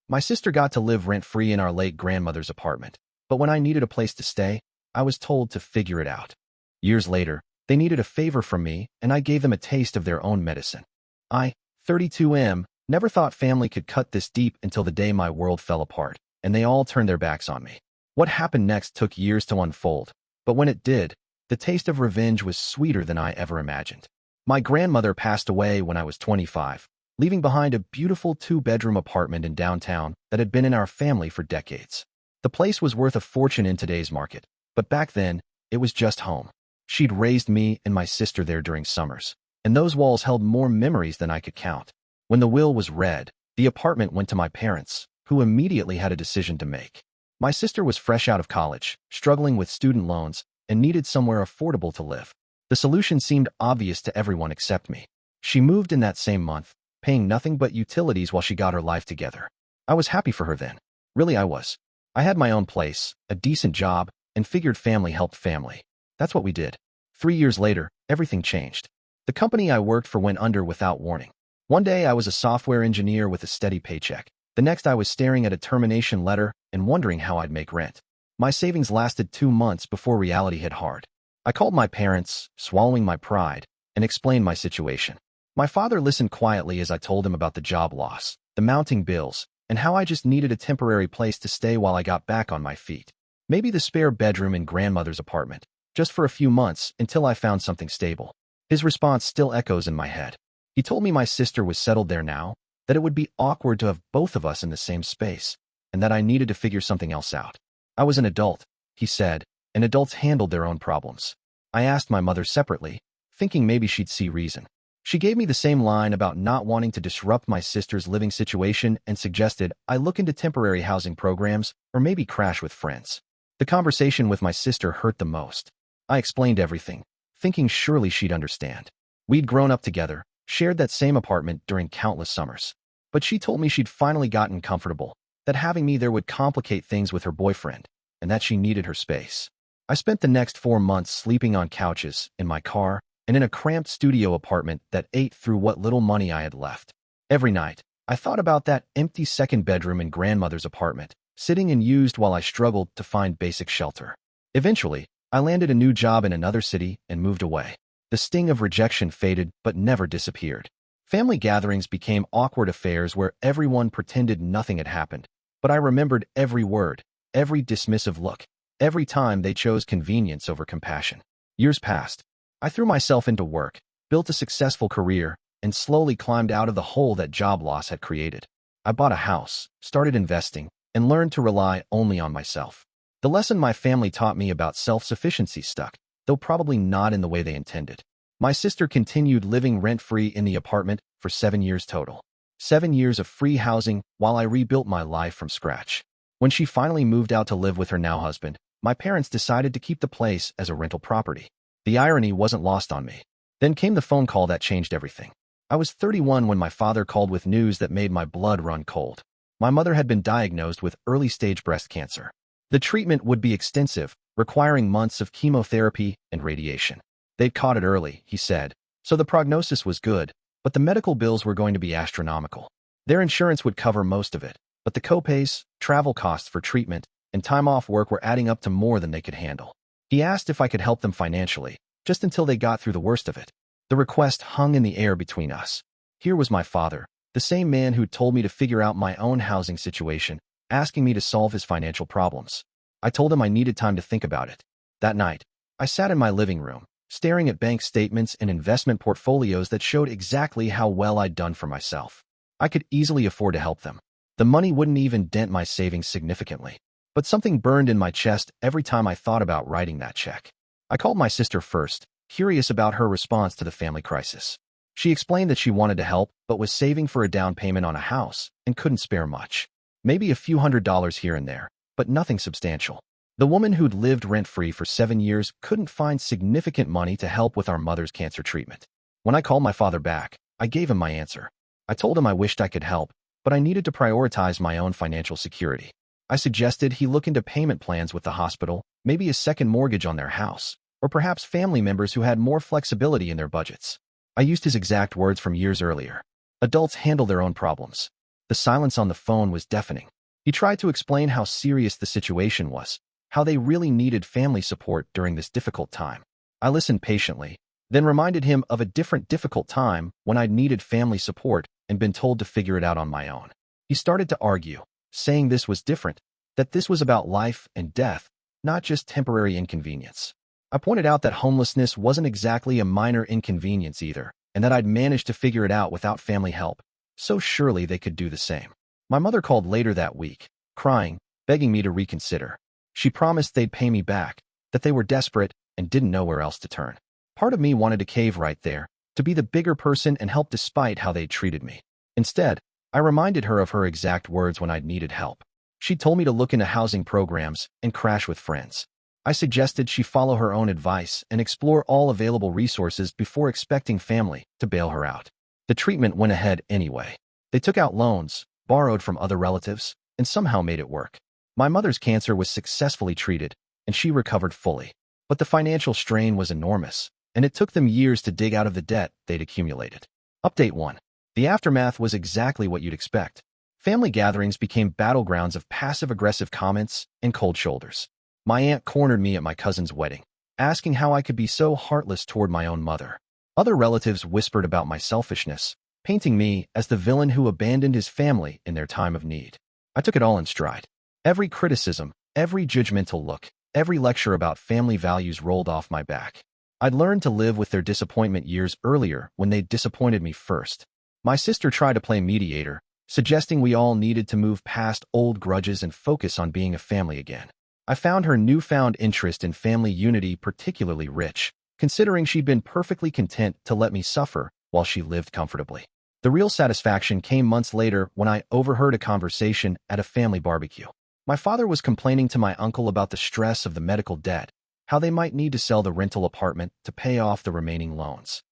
My sister got to live rent-free in our late grandmother's apartment, but when I needed a place to stay, I was told to figure it out. Years later, they needed a favor from me, and I gave them a taste of their own medicine. I, 32M, never thought family could cut this deep until the day my world fell apart, and they all turned their backs on me. What happened next took years to unfold, but when it did, the taste of revenge was sweeter than I ever imagined. My grandmother passed away when I was 25, leaving behind a beautiful 2-bedroom apartment in downtown that had been in our family for decades. The place was worth a fortune in today's market, but back then, it was just home. She'd raised me and my sister there during summers, and those walls held more memories than I could count. When the will was read, the apartment went to my parents, who immediately had a decision to make. My sister was fresh out of college, struggling with student loans, and needed somewhere affordable to live. The solution seemed obvious to everyone except me. She moved in that same month, paying nothing but utilities while she got her life together. I was happy for her then. Really, I was. I had my own place, a decent job, and figured family helped family. That's what we did. 3 years later, everything changed. The company I worked for went under without warning. One day I was a software engineer with a steady paycheck. The next I was staring at a termination letter and wondering how I'd make rent. My savings lasted 2 months before reality hit hard. I called my parents, swallowing my pride, and explained my situation. My father listened quietly as I told him about the job loss, the mounting bills, and how I just needed a temporary place to stay while I got back on my feet. Maybe the spare bedroom in grandmother's apartment, just for a few months until I found something stable. His response still echoes in my head. He told me my sister was settled there now, that it would be awkward to have both of us in the same space, and that I needed to figure something else out. I was an adult, he said, and adults handled their own problems. I asked my mother separately, thinking maybe she'd see reason. She gave me the same line about not wanting to disrupt my sister's living situation and suggested I look into temporary housing programs or maybe crash with friends. The conversation with my sister hurt the most. I explained everything, thinking surely she'd understand. We'd grown up together, shared that same apartment during countless summers. But she told me she'd finally gotten comfortable, that having me there would complicate things with her boyfriend, and that she needed her space. I spent the next 4 months sleeping on couches, in my car, and in a cramped studio apartment that ate through what little money I had left. Every night, I thought about that empty second bedroom in grandmother's apartment, sitting unused while I struggled to find basic shelter. Eventually, I landed a new job in another city and moved away. The sting of rejection faded but never disappeared. Family gatherings became awkward affairs where everyone pretended nothing had happened, but I remembered every word, every dismissive look, every time they chose convenience over compassion. Years passed. I threw myself into work, built a successful career, and slowly climbed out of the hole that job loss had created. I bought a house, started investing, and learned to rely only on myself. The lesson my family taught me about self-sufficiency stuck, though probably not in the way they intended. My sister continued living rent-free in the apartment for 7 years total. 7 years of free housing while I rebuilt my life from scratch. When she finally moved out to live with her now husband, my parents decided to keep the place as a rental property. The irony wasn't lost on me. Then came the phone call that changed everything. I was 31 when my father called with news that made my blood run cold. My mother had been diagnosed with early-stage breast cancer. The treatment would be extensive, requiring months of chemotherapy and radiation. They'd caught it early, he said, so the prognosis was good, but the medical bills were going to be astronomical. Their insurance would cover most of it, but the copays, travel costs for treatment, and time off work were adding up to more than they could handle. He asked if I could help them financially, just until they got through the worst of it. The request hung in the air between us. Here was my father, the same man who'd told me to figure out my own housing situation, asking me to solve his financial problems. I told him I needed time to think about it. That night, I sat in my living room, staring at bank statements and investment portfolios that showed exactly how well I'd done for myself. I could easily afford to help them. The money wouldn't even dent my savings significantly. But something burned in my chest every time I thought about writing that check. I called my sister first, curious about her response to the family crisis. She explained that she wanted to help, but was saving for a down payment on a house and couldn't spare much. Maybe a few $100s here and there, but nothing substantial. The woman who'd lived rent-free for 7 years couldn't find significant money to help with our mother's cancer treatment. When I called my father back, I gave him my answer. I told him I wished I could help, but I needed to prioritize my own financial security. I suggested he look into payment plans with the hospital, maybe a second mortgage on their house, or perhaps family members who had more flexibility in their budgets. I used his exact words from years earlier. Adults handle their own problems. The silence on the phone was deafening. He tried to explain how serious the situation was, how they really needed family support during this difficult time. I listened patiently, then reminded him of a different difficult time when I'd needed family support and been told to figure it out on my own. He started to argue, saying this was different, that this was about life and death, not just temporary inconvenience. I pointed out that homelessness wasn't exactly a minor inconvenience either, and that I'd managed to figure it out without family help, so surely they could do the same. My mother called later that week, crying, begging me to reconsider. She promised they'd pay me back, that they were desperate and didn't know where else to turn. Part of me wanted to cave right there, to be the bigger person and help despite how they'd treated me. Instead, I reminded her of her exact words when I'd needed help. She told me to look into housing programs and crash with friends. I suggested she follow her own advice and explore all available resources before expecting family to bail her out. The treatment went ahead anyway. They took out loans, borrowed from other relatives, and somehow made it work. My mother's cancer was successfully treated, and she recovered fully. But the financial strain was enormous, and it took them years to dig out of the debt they'd accumulated. Update 1. The aftermath was exactly what you'd expect. Family gatherings became battlegrounds of passive-aggressive comments and cold shoulders. My aunt cornered me at my cousin's wedding, asking how I could be so heartless toward my own mother. Other relatives whispered about my selfishness, painting me as the villain who abandoned his family in their time of need. I took it all in stride. Every criticism, every judgmental look, every lecture about family values rolled off my back. I'd learned to live with their disappointment years earlier when they'd disappointed me first. My sister tried to play mediator, suggesting we all needed to move past old grudges and focus on being a family again. I found her newfound interest in family unity particularly rich, considering she'd been perfectly content to let me suffer while she lived comfortably. The real satisfaction came months later when I overheard a conversation at a family barbecue. My father was complaining to my uncle about the stress of the medical debt, how they might need to sell the rental apartment to pay off the remaining loans.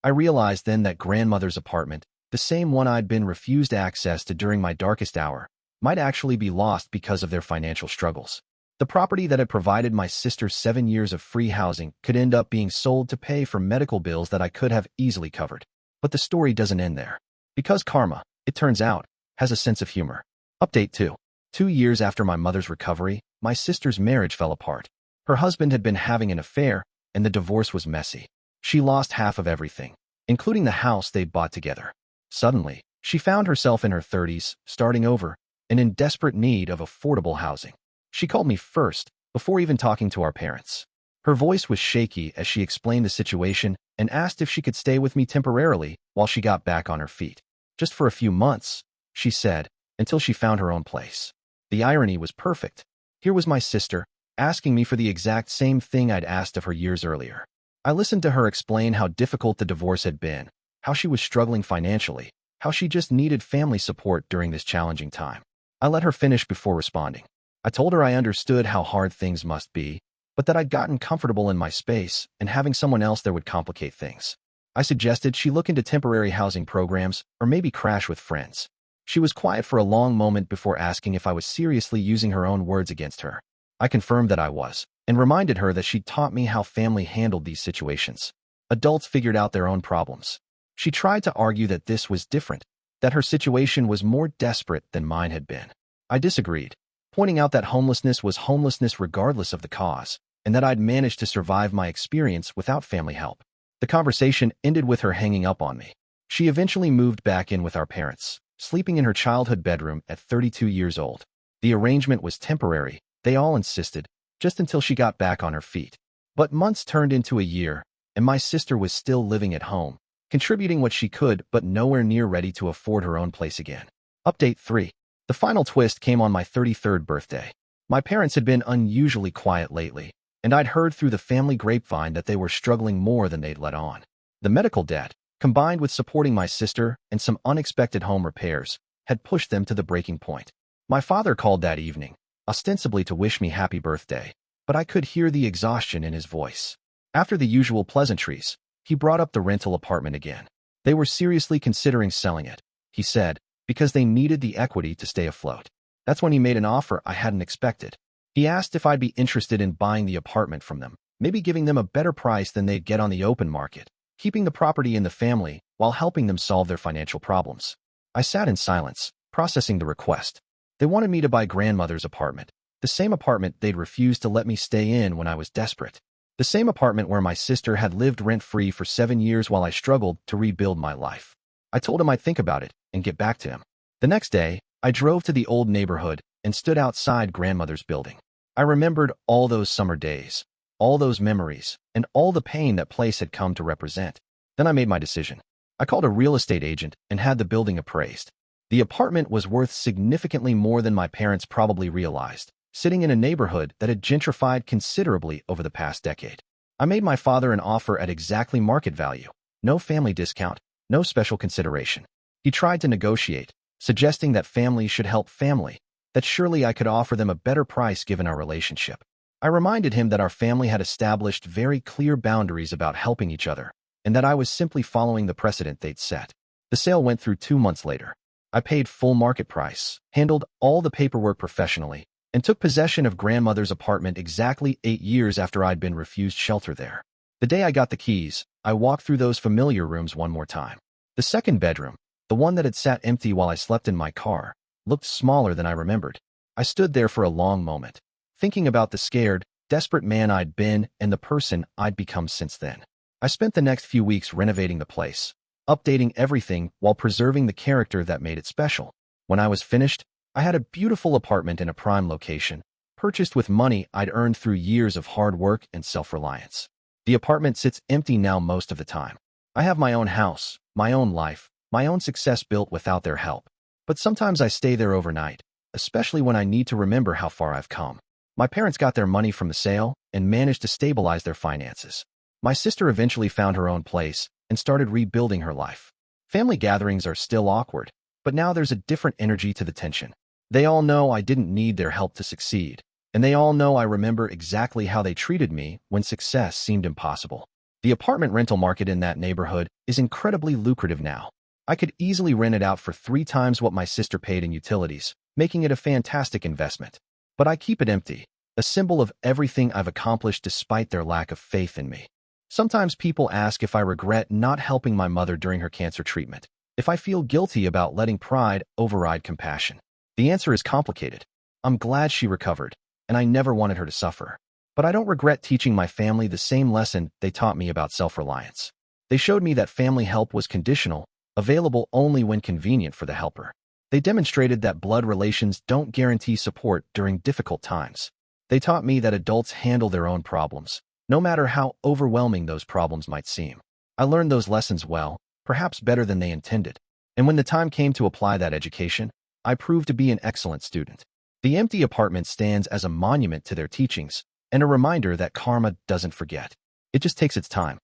I realized then that grandmother's apartment, the same one I'd been refused access to during my darkest hour, might actually be lost because of their financial struggles. The property that had provided my sister 7 years of free housing could end up being sold to pay for medical bills that I could have easily covered. But the story doesn't end there. Because karma, it turns out, has a sense of humor. Update 2. 2 years after my mother's recovery, my sister's marriage fell apart. Her husband had been having an affair, and the divorce was messy. She lost half of everything, including the house they'd bought together. Suddenly, she found herself in her 30s, starting over, and in desperate need of affordable housing. She called me first, before even talking to our parents. Her voice was shaky as she explained the situation and asked if she could stay with me temporarily while she got back on her feet. Just for a few months, she said, until she found her own place. The irony was perfect. Here was my sister, asking me for the exact same thing I'd asked of her years earlier. I listened to her explain how difficult the divorce had been, how she was struggling financially, how she just needed family support during this challenging time. I let her finish before responding. I told her I understood how hard things must be, but that I'd gotten comfortable in my space and having someone else there would complicate things. I suggested she look into temporary housing programs or maybe crash with friends. She was quiet for a long moment before asking if I was seriously using her own words against her. I confirmed that I was, and reminded her that she'd taught me how family handled these situations. Adults figured out their own problems. She tried to argue that this was different, that her situation was more desperate than mine had been. I disagreed, pointing out that homelessness was homelessness regardless of the cause, and that I'd managed to survive my experience without family help. The conversation ended with her hanging up on me. She eventually moved back in with our parents, sleeping in her childhood bedroom at 32 years old. The arrangement was temporary, they all insisted, just until she got back on her feet. But months turned into a year, and my sister was still living at home, contributing what she could but nowhere near ready to afford her own place again. Update 3. The final twist came on my 33rd birthday. My parents had been unusually quiet lately, and I'd heard through the family grapevine that they were struggling more than they'd let on. The medical debt, combined with supporting my sister and some unexpected home repairs, had pushed them to the breaking point. My father called that evening, ostensibly to wish me happy birthday, but I could hear the exhaustion in his voice. After the usual pleasantries, he brought up the rental apartment again. They were seriously considering selling it, he said, because they needed the equity to stay afloat. That's when he made an offer I hadn't expected. He asked if I'd be interested in buying the apartment from them, maybe giving them a better price than they'd get on the open market, keeping the property in the family while helping them solve their financial problems. I sat in silence, processing the request. They wanted me to buy grandmother's apartment, the same apartment they'd refused to let me stay in when I was desperate. The same apartment where my sister had lived rent-free for 7 years while I struggled to rebuild my life. I told him I'd think about it and get back to him. The next day, I drove to the old neighborhood and stood outside grandmother's building. I remembered all those summer days, all those memories, and all the pain that place had come to represent. Then I made my decision. I called a real estate agent and had the building appraised. The apartment was worth significantly more than my parents probably realized, sitting in a neighborhood that had gentrified considerably over the past decade. I made my father an offer at exactly market value. No family discount, no special consideration. He tried to negotiate, suggesting that family should help family, that surely I could offer them a better price given our relationship. I reminded him that our family had established very clear boundaries about helping each other, and that I was simply following the precedent they'd set. The sale went through 2 months later. I paid full market price, handled all the paperwork professionally, and took possession of grandmother's apartment exactly 8 years after I'd been refused shelter there. The day I got the keys, I walked through those familiar rooms one more time. The second bedroom, the one that had sat empty while I slept in my car, looked smaller than I remembered. I stood there for a long moment, thinking about the scared, desperate man I'd been and the person I'd become since then. I spent the next few weeks renovating the place, updating everything while preserving the character that made it special. When I was finished, I had a beautiful apartment in a prime location, purchased with money I'd earned through years of hard work and self-reliance. The apartment sits empty now most of the time. I have my own house, my own life, my own success built without their help. But sometimes I stay there overnight, especially when I need to remember how far I've come. My parents got their money from the sale and managed to stabilize their finances. My sister eventually found her own place and started rebuilding her life. Family gatherings are still awkward, but now there's a different energy to the tension. They all know I didn't need their help to succeed, and they all know I remember exactly how they treated me when success seemed impossible. The apartment rental market in that neighborhood is incredibly lucrative now. I could easily rent it out for 3 times what my sister paid in utilities, making it a fantastic investment. But I keep it empty, a symbol of everything I've accomplished despite their lack of faith in me. Sometimes people ask if I regret not helping my mother during her cancer treatment, if I feel guilty about letting pride override compassion. The answer is complicated. I'm glad she recovered, and I never wanted her to suffer. But I don't regret teaching my family the same lesson they taught me about self-reliance. They showed me that family help was conditional, available only when convenient for the helper. They demonstrated that blood relations don't guarantee support during difficult times. They taught me that adults handle their own problems, no matter how overwhelming those problems might seem. I learned those lessons well, perhaps better than they intended. And when the time came to apply that education, I proved to be an excellent student. The empty apartment stands as a monument to their teachings and a reminder that karma doesn't forget. It just takes its time.